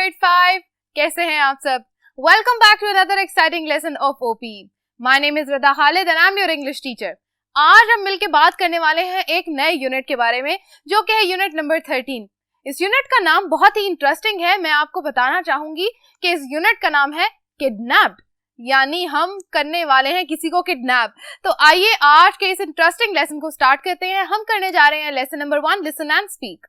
grade 5. कैसे हैं आप सब? Welcome back to another exciting lesson of OP. My name is Rida Khalid and I'm your English teacher. आज हम मिलके बात करने वाले हैं एक नए यूनिट के बारे में जो कि है यूनिट नंबर 13. इस यूनिट का नाम बहुत ही इंटरेस्टिंग है. मैं आपको बताना चाहूंगी कि इस यूनिट का नाम है किडनैप्ड, यानी हम करने वाले हैं किसी को किडनैप. तो आइए आज के इस इंटरेस्टिंग लेसन को स्टार्ट करते हैं. हम करने जा रहे हैं lesson number 1, listen and speak.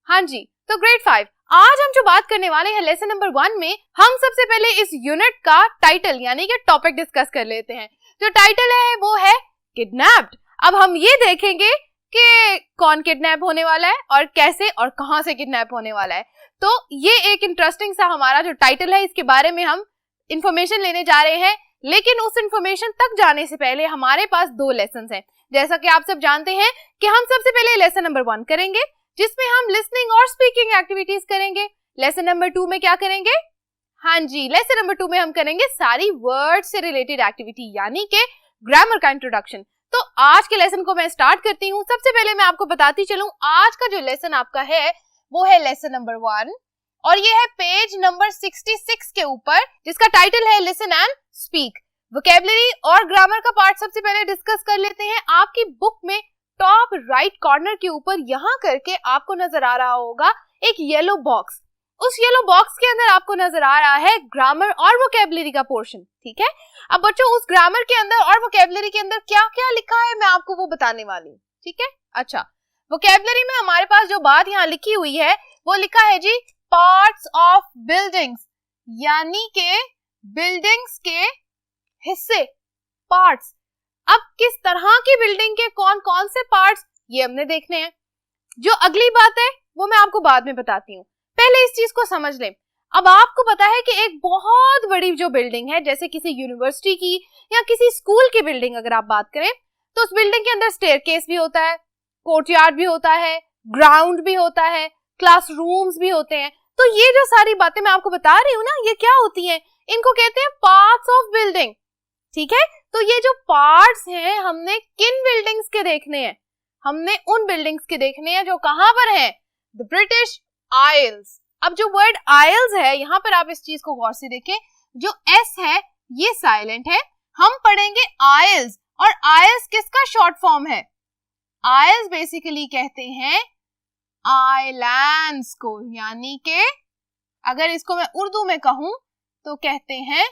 हाँ जी, तो ग्रेड 5 आज हम जो बात करने वाले हैं लेसन नंबर 1 में, हम सबसे पहले इस यूनिट का टाइटल यानी कि टॉपिक डिस्कस कर लेते हैं. जो टाइटल है वो है किडनैप्ड. अब हम ये देखेंगे कि कौन किडनैप होने वाला है और कैसे और कहां से किडनैप होने वाला है. तो ये एक इंटरेस्टिंग सा हमारा जो टाइटल है, इसके बारे में हम इंफॉर्मेशन लेने जा रहे हैं. लेकिन उस इंफॉर्मेशन तक जाने से पहले हमारे पास 2 लेसन हैं. जैसा कि आप सब जानते हैं कि हम सबसे पहले लेसन नंबर 1 करेंगे जिसमें हम लिसनिंग और स्पीकिंग एक्टिविटीज करेंगे. लेसन नंबर 2 में क्या करेंगे? हाँ जी, लेसन नंबर 2 में हम करेंगे सारी वर्ड से रिलेटेड एक्टिविटी यानी कि ग्रामर का इंट्रोडक्शन. तो आज के लेसन को मैं स्टार्ट करती हूँ. सबसे पहले मैं आपको बताती चलूं, आज का जो लेसन आपका है वो है लेसन नंबर 1 और ये है पेज नंबर 66 के ऊपर, जिसका टाइटल है लिसन एंड स्पीक. वोकैबुलरी और ग्रामर का पार्ट सबसे पहले डिस्कस कर लेते हैं. आपकी बुक में टॉप राइट कॉर्नर के ऊपर यहाँ करके आपको नजर आ रहा होगा एक येलो बॉक्स. उस येलो बॉक्स के अंदर आपको नजर आ रहा है ग्रामर और वोकैबुलरी का पोर्शन. ठीक है, अब बच्चों उस ग्रामर के अंदर और वोकैबुलरी के अंदर क्या क्या लिखा है मैं आपको वो बताने वाली हूँ. ठीक है, अच्छा, वोकैबुलरी में हमारे पास जो बात यहाँ लिखी हुई है वो लिखा है जी पार्ट्स ऑफ बिल्डिंग्स, यानी के बिल्डिंग्स के हिस्से, पार्ट्स. अब किस तरह की बिल्डिंग के कौन कौन से पार्ट्स ये हमने देखने हैं. जो अगली बात है वो मैं आपको बाद में बताती हूँ. पहले इस चीज को समझ लें. अब आपको पता है कि एक बहुत बड़ी जो बिल्डिंग है, जैसे किसी यूनिवर्सिटी की या किसी स्कूल की बिल्डिंग अगर आप बात करें, तो उस बिल्डिंग के अंदर स्टेयरकेस भी होता है, कोर्टयार्ड भी होता है, ग्राउंड भी होता है, क्लासरूम्स भी होते हैं. तो ये जो सारी बातें मैं आपको बता रही हूँ ना, ये क्या होती हैं? इनको कहते हैं पार्ट्स ऑफ बिल्डिंग. ठीक है, तो ये जो पार्ट्स हैं हमने किन बिल्डिंग्स के देखने हैं? हमने उन बिल्डिंग्स के देखने हैं जो कहां पर हैं? The British Isles. अब जो वर्ड आइल्स है, यहाँ पर आप इस चीज को गौर से देखें, जो एस है ये साइलेंट है. हम पढ़ेंगे आइल्स, और आइल्स किसका शॉर्ट फॉर्म है? आइल्स बेसिकली कहते हैं आइलैंड्स को, यानी के अगर इसको मैं उर्दू में कहूं तो कहते हैं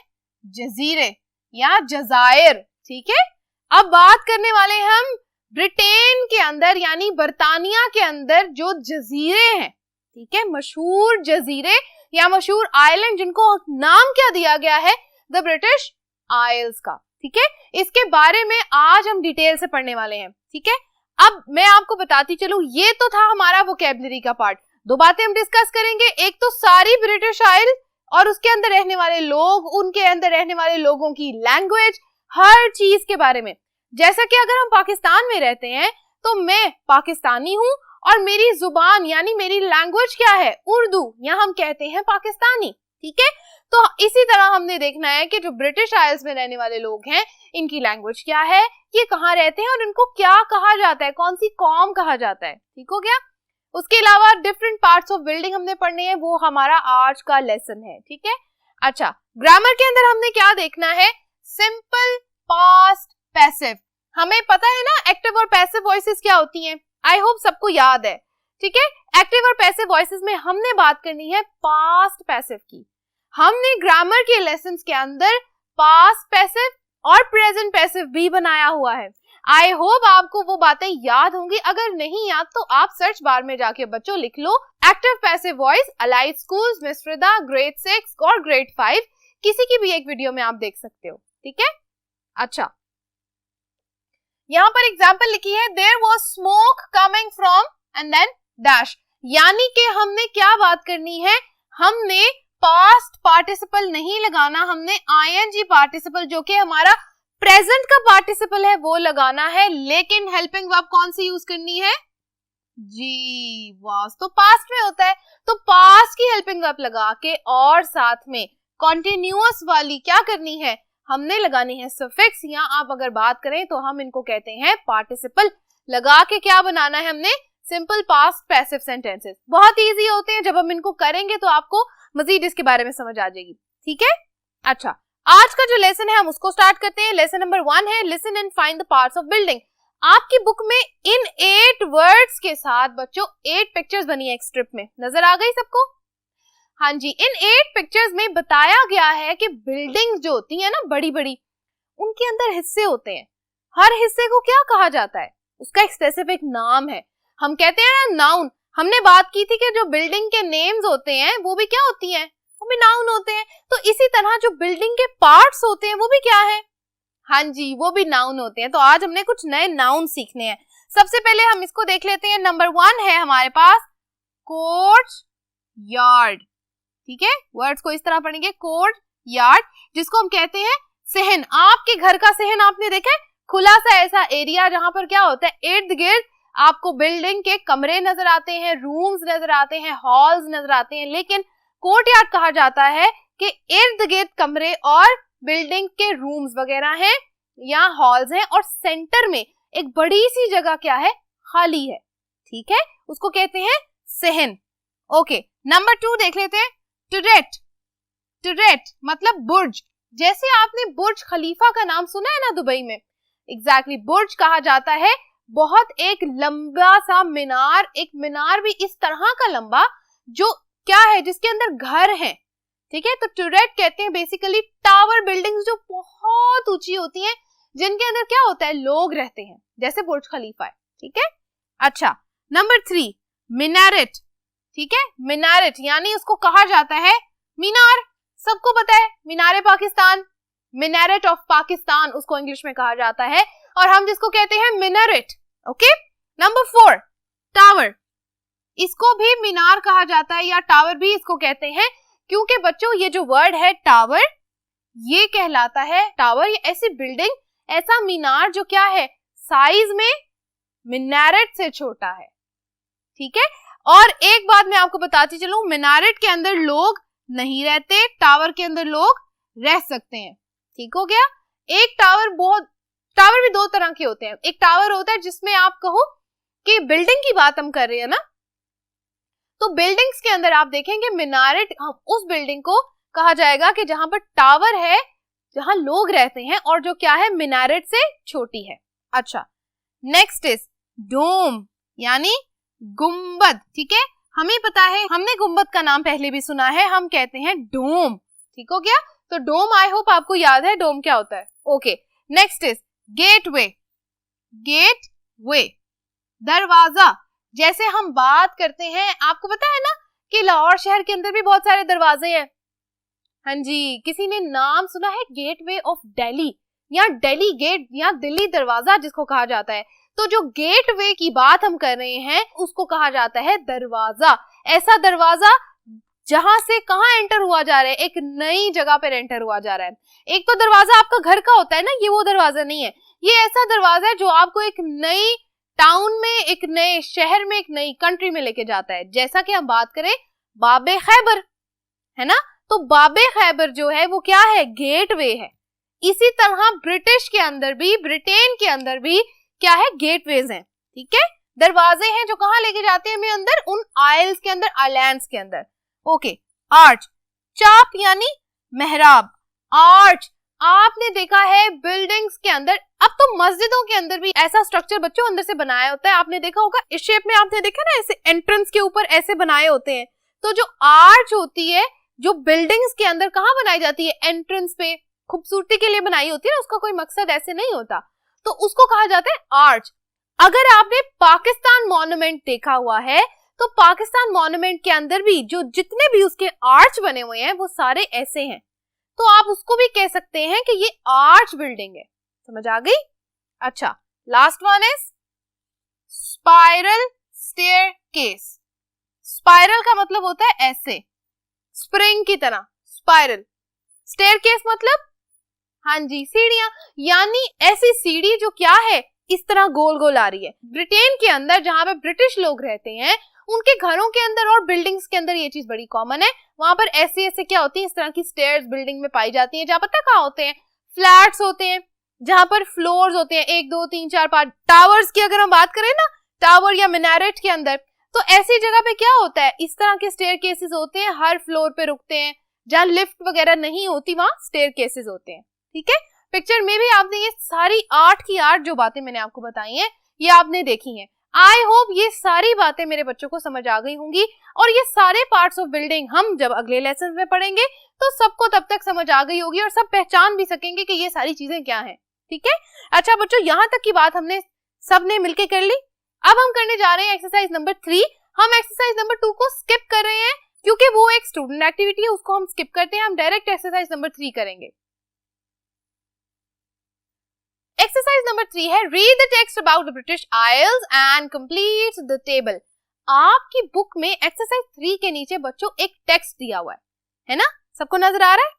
जजीरे या जजायर. ठीक है, अब बात करने वाले हम ब्रिटेन के अंदर यानी बर्तानिया के अंदर जो जजीरे हैं. ठीक है, मशहूर जजीरे या मशहूर आइलैंड जिनको नाम क्या दिया गया है? द ब्रिटिश आइल्स का. ठीक है, इसके बारे में आज हम डिटेल से पढ़ने वाले हैं. ठीक है, अब मैं आपको बताती चलूं, ये तो था हमारा वोकैबुलरी का पार्ट. 2 बातें हम डिस्कस करेंगे. एक तो सारी ब्रिटिश आइल और उसके अंदर रहने वाले लोग, उनके अंदर रहने वाले लोगों की लैंग्वेज, हर चीज के बारे में. जैसा कि अगर हम पाकिस्तान में रहते हैं तो मैं पाकिस्तानी हूँ और मेरी जुबान यानी मेरी लैंग्वेज क्या है? उर्दू, या हम कहते हैं पाकिस्तानी. ठीक है, तो इसी तरह हमने देखना है कि जो ब्रिटिश आइल्स में रहने वाले लोग हैं इनकी लैंग्वेज क्या है, ये कहाँ रहते हैं और इनको क्या कहा जाता है, कौन सी कौम कहा जाता है. ठीक हो गया. उसके अलावा डिफरेंट पार्ट्स ऑफ बिल्डिंग हमने पढ़ने हैं, वो हमारा आज का लेसन है. ठीक है, अच्छा, ग्रामर के अंदर हमने क्या देखना है? Simple, past, passive. हमें पता है ना एक्टिव और पैसिव वॉइसेस क्या होती हैं. आई होप सबको याद है. ठीक है, एक्टिव और पैसिव वॉइसेस में हमने बात करनी है पास्ट पैसिव की. हमने ग्रामर के लेसन्स के अंदर पास्ट पैसिव और प्रेजेंट पैसिव भी बनाया हुआ है. आई होप आपको वो बातें याद होंगी. अगर नहीं याद तो आप सर्च बार में जाके बच्चों लिख लो active passive voice allied schools miss Rida grade 6 और ग्रेड 5. किसी की भी एक वीडियो में आप देख सकते हो. ठीक है, अच्छा, यहाँ पर एग्जाम्पल लिखी है there was smoke coming from and then dash, यानी कि हमने क्या बात करनी है? हमने पास्ट पार्टिसिपल नहीं लगाना, हमने आईएनजी पार्टिसिपल जो कि हमारा प्रेजेंट का पार्टिसिपल है वो लगाना है. लेकिन हेल्पिंग वर्ब कौन सी यूज करनी है? जी, वाज तो पास्ट में होता है, तो पास्ट की हेल्पिंग वर्ब लगा के और साथ में कॉन्टिन्यूअस वाली क्या करनी है? हमने लगानी है सफिक्स, या आप अगर बात करें तो हम इनको कहते हैं पार्टिसिपल. लगा के क्या बनाना है हमने? सिंपल पास्ट पैसिव सेंटेंसेस बहुत इजी होते हैं, जब हम इनको करेंगे तो आपको मजीद इसके बारे में समझ आ जाएगी, ठीक है। अच्छा, आज का जो लेसन है हम उसको स्टार्ट करते हैं। लेसन नंबर 1 है listen and find the parts of building. आपकी बुक में इन 8 वर्ड्स के साथ बच्चों 8 पिक्चर्स बनी है एक स्ट्रिप में, नजर आ गई सबको? हाँ जी, इन 8 पिक्चर्स में बताया गया है कि बिल्डिंग्स जो होती है ना बड़ी बड़ी, उनके अंदर हिस्से होते हैं। हर हिस्से को क्या कहा जाता है? उसका एक स्पेसिफिक नाम है, हम कहते हैं ना नाउन। हमने बात की थी कि जो बिल्डिंग के नेम्स होते हैं वो भी क्या होती हैं? वो भी नाउन होते हैं। तो इसी तरह जो बिल्डिंग के पार्ट्स होते हैं वो भी क्या है? हाँ जी, वो भी नाउन होते हैं। तो आज हमने कुछ नए नाउन सीखने हैं। सबसे पहले हम इसको देख लेते हैं। नंबर 1 है हमारे पास कोर्ट यार्ड, ठीक है। वर्ड्स को इस तरह पढ़ेंगे, कोर्ट यार्ड, जिसको हम कहते हैं सहन। आपके घर का सहन आपने देखा है, खुला सा ऐसा एरिया जहां पर क्या होता है, इर्द गिर्द आपको बिल्डिंग के कमरे नजर आते हैं, रूम्स नजर आते हैं, हॉल्स नजर आते हैं। लेकिन कोर्टयार्ड कहा जाता है कि इर्द गिर्द कमरे और बिल्डिंग के रूम्स वगैरह हैं या हॉल्स हैं, और सेंटर में एक बड़ी सी जगह क्या है, खाली है, ठीक है, उसको कहते हैं सहन। ओके, नंबर 2 देख लेते हैं, टुरेट। टुरेट मतलब बुर्ज। जैसे आपने बुर्ज खलीफा का नाम सुना है ना दुबई में, एग्जैक्टली बुर्ज कहा जाता है बहुत एक लंबा सा मीनार, एक मीनार भी इस तरह का लंबा जो क्या है, जिसके अंदर घर है, ठीक है। तो टुरेट कहते हैं बेसिकली टावर बिल्डिंग्स जो बहुत ऊंची होती हैं, जिनके अंदर क्या होता है, लोग रहते हैं, जैसे बुर्ज खलीफा है, ठीक है। अच्छा, नंबर 3 मिनारेट, ठीक है। मिनारेट यानी उसको कहा जाता है मीनार, सबको पता है मीनारे पाकिस्तान, मिनारेट ऑफ पाकिस्तान उसको इंग्लिश में कहा जाता है, और हम जिसको कहते हैं मिनारेट। Okay, number 4 tower. इसको भी मीनार कहा जाता है या टावर भी इसको कहते हैं, क्योंकि बच्चों ये जो वर्ड है टावर, ये कहलाता है टावर, ये ऐसी बिल्डिंग, ऐसा मीनार जो क्या है, साइज में मिनारेट से छोटा है, ठीक है। और एक बात मैं आपको बताती चलूं, मिनारेट के अंदर लोग नहीं रहते, टावर के अंदर लोग रह सकते हैं, ठीक हो गया। एक टावर भी 2 तरह के होते हैं। एक टावर होता है जिसमें आप कहो कि बिल्डिंग की बात हम कर रहे हैं ना, तो बिल्डिंग्स के अंदर आप देखेंगे मिनारेट, उस बिल्डिंग को कहा जाएगा कि जहां पर टावर है, जहां लोग रहते हैं और जो क्या है, मिनारेट से छोटी है। अच्छा, नेक्स्ट इज डोम यानी गुंबद, ठीक है। हमें पता है, हमने गुंबद का नाम पहले भी सुना है, हम कहते हैं डोम, ठीक हो गया। तो डोम, आई होप आपको याद है डोम क्या होता है। Okay, next is gateway. Gateway दरवाजा। जैसे हम बात करते हैं, आपको पता है ना कि लाहौर शहर के अंदर भी बहुत सारे दरवाजे हैं। हाँ जी, किसी ने नाम सुना है गेटवे ऑफ दिल्ली, या दिल्ली गेट या दिल्ली दरवाजा जिसको कहा जाता है। तो जो गेटवे की बात हम कर रहे हैं उसको कहा जाता है दरवाजा। ऐसा दरवाजा जहां से कहां एंटर हुआ जा रहा है, एक नई जगह पर एंटर हुआ जा रहा है। एक तो दरवाजा आपका घर का होता है ना, ये वो दरवाजा नहीं है, ये ऐसा दरवाजा है जो आपको एक नई टाउन में, एक नए शहर में, एक नई कंट्री में लेके जाता है। जैसा कि हम बात करें बाबे खैबर, है ना, तो बाबे खैबर जो है वो क्या है, गेटवे है। इसी तरह ब्रिटिश के अंदर भी, ब्रिटेन के अंदर भी क्या है, गेटवेज हैं, ठीक है, दरवाजे हैं जो कहां लेके जाते हैं हमें अंदर, उन आइल्स के अंदर, आइलैंड्स के अंदर। Okay, arch. चाप यानी मेहराब। आर्च आपने देखा है बिल्डिंग्स के अंदर, अब तो मस्जिदों के अंदर भी ऐसा स्ट्रक्चर बच्चों अंदर से बनाया होता है, आपने देखा होगा, इस शेप में आपने देखा ना, ऐसे एंट्रेंस के ऊपर ऐसे बनाए होते हैं। तो जो आर्च होती है, जो बिल्डिंग्स के अंदर कहां बनाई जाती है, एंट्रेंस पे, खूबसूरती के लिए बनाई होती है ना, उसका कोई मकसद ऐसे नहीं होता, तो उसको कहा जाता है आर्च। अगर आपने पाकिस्तान मॉन्यूमेंट देखा हुआ है, तो पाकिस्तान मॉन्यूमेंट के अंदर भी जो जितने भी उसके आर्च बने हुए हैं वो सारे ऐसे हैं, तो आप उसको भी कह सकते हैं कि ये आर्च बिल्डिंग है। समझ आ गई? अच्छा, last one is spiral staircase. Spiral का मतलब होता है ऐसे, स्प्रिंग की तरह, स्पाइरल। स्टेयरकेस मतलब, हाँ जी, सीढ़ियां, यानी ऐसी सीढ़ी जो क्या है, इस तरह गोल गोल आ रही है। ब्रिटेन के अंदर जहां पे ब्रिटिश लोग रहते हैं, उनके घरों के अंदर और बिल्डिंग्स के अंदर ये चीज बड़ी कॉमन है। वहां पर ऐसे ऐसे क्या होती है, इस तरह की स्टेयर्स बिल्डिंग में पाई जाती हैं। जहां पता कहाँ होते हैं, फ्लैट्स होते हैं, जहां पर फ्लोर्स होते हैं, 1 2 3 4 5। टावर्स की अगर हम बात करें ना, टावर या मिनारेट के अंदर। तो ऐसी जगह पे क्या होता है, इस तरह के स्टेयर केसेस होते हैं, हर फ्लोर पे रुकते हैं, जहाँ लिफ्ट वगैरह नहीं होती वहां स्टेयर केसेस होते हैं। ठीक है, पिक्चर में भी आपने ये सारी 8 की 8 जो बातें मैंने आपको बताई हैं ये आपने देखी हैं। आई होप ये सारी बातें मेरे बच्चों को समझ आ गई होंगी, और ये सारे पार्ट्स ऑफ बिल्डिंग हम जब अगले लेसन में पढ़ेंगे तो सबको तब तक समझ आ गई होगी और सब पहचान भी सकेंगे कि ये सारी चीजें क्या हैं। ठीक है, अच्छा बच्चों, यहाँ तक की बात हमने सबने मिलके कर ली। अब हम करने जा रहे हैं एक्सरसाइज नंबर 3। हम एक्सरसाइज नंबर 2 को स्किप कर रहे हैं क्योंकि वो एक स्टूडेंट एक्टिविटी है, उसको हम स्किप करते हैं, हम डायरेक्ट एक्सरसाइज नंबर 3 करेंगे। एक्सरसाइज नंबर 3 है read the text about the British Isles and complete the table. आपकी बुक में एक्सरसाइज 3 के नीचे बच्चों एक टेक्स्ट दिया हुआ है ना, सबको नजर आ रहा है?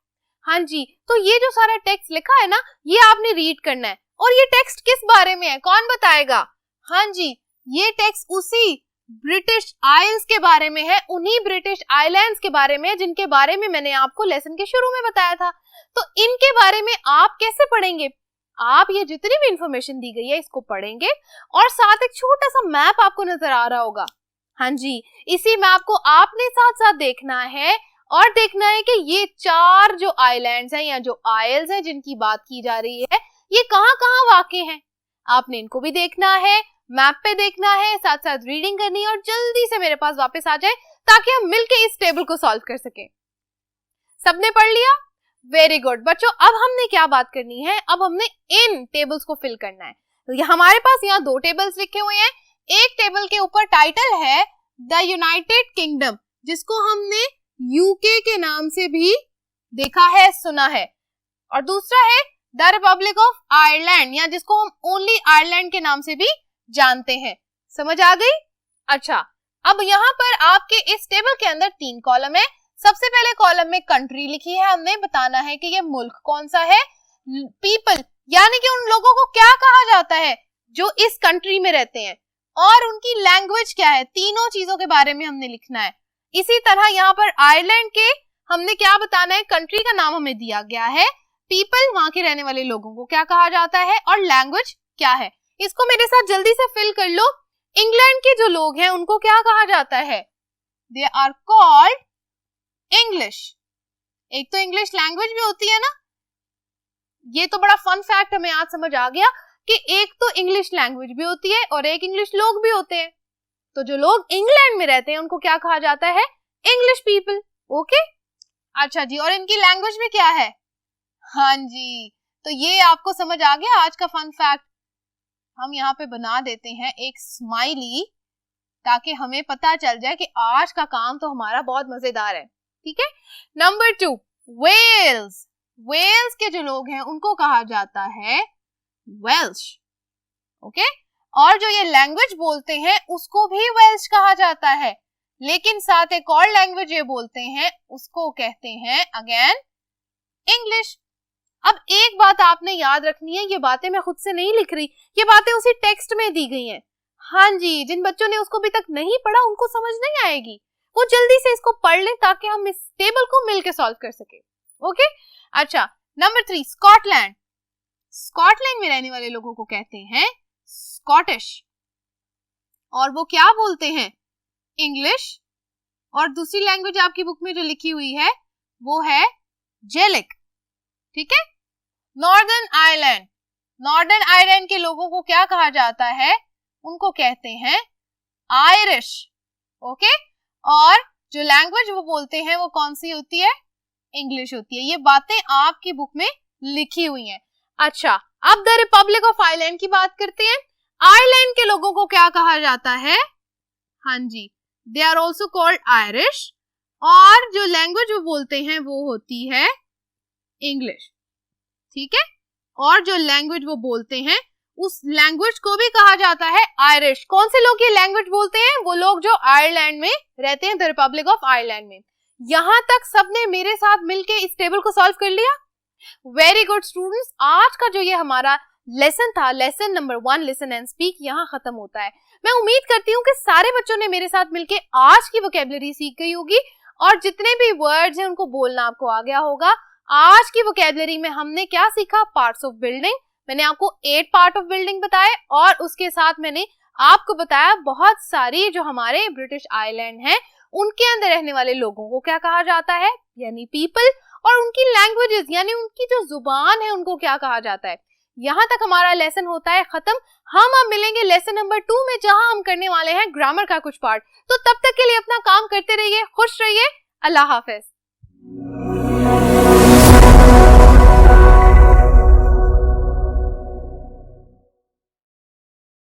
हाँ जी, तो ये जो सारा टेक्स्ट लिखा है ना, ये आपने रीड करना है। और ये टेक्स्ट किस बारे में है, कौन बताएगा? हाँ जी, ये टेक्स्ट उसी ब्रिटिश आइल्स के बारे में है, उन्हीं ब्रिटिश आइलैंड्स के बारे में जिनके बारे में मैंने आपको लेसन के शुरू में बताया था। तो इनके बारे में आप कैसे पढ़ेंगे? आप ये जितनी भी इंफॉर्मेशन दी गई है इसको पढ़ेंगे, और साथ एक छोटा सा मैप आपको नजर आ रहा होगा। हाँ जी, इसी मैप को आपने साथ साथ देखना है और देखना है कि ये 4 जो आइलैंड्स हैं या जो आइल्स हैं जिनकी बात की जा रही है, ये कहाँ कहाँ वाक़ई हैं। आपने इनको भी देखना है, मैप पे देखना है, साथ साथ रीडिंग करनी है, और जल्दी से मेरे पास वापस आ जाए ताकि हम मिलके इस टेबल को सॉल्व कर सकें। सबने पढ़ लिया? वेरी गुड बच्चों, अब हमने क्या बात करनी है, अब हमने इन टेबल्स को फिल करना है। तो हमारे पास यहाँ 2 टेबल्स लिखे हुए हैं। एक टेबल के ऊपर टाइटल है द यूनाइटेड किंगडम, जिसको हमने यूके के नाम से भी देखा है, सुना है, और दूसरा है द रिपब्लिक ऑफ आयरलैंड, या जिसको हम ओनली आयरलैंड के नाम से भी जानते हैं। समझ आ गई? अच्छा, अब यहाँ पर आपके इस टेबल के अंदर 3 कॉलम है। सबसे पहले कॉलम में कंट्री लिखी है, हमने बताना है कि ये मुल्क कौन सा है। पीपल, यानी कि उन लोगों को क्या कहा जाता है जो इस कंट्री में रहते हैं, और उनकी लैंग्वेज क्या है, तीनों चीजों के बारे में हमने लिखना है। इसी तरह यहाँ पर आयरलैंड के हमने क्या बताना है, कंट्री का नाम हमें दिया गया है, पीपल वहां के रहने वाले लोगों को क्या कहा जाता है, और लैंग्वेज क्या है। इसको मेरे साथ जल्दी से फिल कर लो। इंग्लैंड के जो लोग हैं उनको क्या कहा जाता है? They are called English. एक तो इंग्लिश लैंग्वेज भी होती है ना, ये तो बड़ा फन फैक्ट हमें आज समझ आ गया कि एक तो इंग्लिश लैंग्वेज भी होती है और एक इंग्लिश लोग भी होते हैं। तो जो लोग इंग्लैंड में रहते हैं उनको क्या कहा जाता है? English people. ओके, अच्छा जी, और इनकी लैंग्वेज में क्या है? हाँ जी, तो ये आपको समझ आ गया आज का फन फैक्ट। हम यहाँ पे बना देते हैं एक स्माइली ताकि हमें पता चल जाए कि आज का काम तो हमारा बहुत मजेदार है। ठीक है, नंबर 2, वेल्स। वेल्स के जो लोग हैं उनको कहा जाता है वेल्श। ओके, और जो ये लैंग्वेज बोलते हैं उसको भी वेल्श कहा जाता है, लेकिन साथ एक और लैंग्वेज ये बोलते हैं उसको कहते हैं अगेन इंग्लिश। अब एक बात आपने याद रखनी है, ये बातें मैं खुद से नहीं लिख रही, ये बातें उसी टेक्स्ट में दी गई हैं। हाँ जी, जिन बच्चों ने उसको अभी तक नहीं पढ़ा उनको समझ नहीं आएगी, वो जल्दी से इसको पढ़ लें ताकि हम इस टेबल को मिलकर सॉल्व कर सके। ओके, अच्छा, नंबर 3, स्कॉटलैंड। स्कॉटलैंड में रहने वाले लोगों को कहते हैं स्कॉटिश, और वो क्या बोलते हैं? इंग्लिश, और दूसरी लैंग्वेज आपकी बुक में जो लिखी हुई है वो है जेलिक। ठीक है, नॉर्दर्न आयरलैंड। नॉर्दर्न आयरलैंड के लोगों को क्या कहा जाता है? उनको कहते हैं आयरिश। ओके, और जो लैंग्वेज वो बोलते हैं वो कौन सी होती है? इंग्लिश होती है। ये बातें आपकी बुक में लिखी हुई हैं। अच्छा, अब द रिपब्लिक ऑफ आयरलैंड की बात करते हैं। आयरलैंड के लोगों को क्या कहा जाता है? हाँ जी, they are also called Irish, और जो लैंग्वेज वो बोलते हैं वो होती है इंग्लिश। ठीक है, और जो लैंग्वेज वो बोलते हैं उस लैंग्वेज को भी कहा जाता है आयरिश। कौन से लोग ये लैंग्वेज बोलते हैं? वो लोग जो आयरलैंड में रहते हैं, द रिपब्लिक ऑफ आयरलैंड में। यहां तक सबने मेरे साथ मिलके इस टेबल को सॉल्व कर लिया? वेरी गुड स्टूडेंट्स, आज का जो ये हमारा लेसन था, lesson number 1 listen and speak, यहाँ खत्म होता है। मैं उम्मीद करती हूँ कि सारे बच्चों ने मेरे साथ मिलके आज की वोकैबुलरी सीख गई होगी, और जितने भी वर्ड्स हैं उनको बोलना आपको आ गया होगा। आज की वोकैबुलरी में हमने क्या सीखा? Parts of building. मैंने आपको 8 पार्ट ऑफ बिल्डिंग बताए, और उसके साथ मैंने आपको बताया बहुत सारी जो हमारे ब्रिटिश आइलैंड हैं उनके अंदर रहने वाले लोगों को क्या कहा जाता है, यानी पीपल, और उनकी लैंग्वेजेस यानी उनकी जो जुबान है उनको क्या कहा जाता है। यहाँ तक हमारा लेसन होता है खत्म। हम अब मिलेंगे लेसन नंबर 2 में, जहां हम करने वाले हैं ग्रामर का कुछ पार्ट। तो तब तक के लिए अपना काम करते रहिए, खुश रहिए, अल्लाह हाफिज।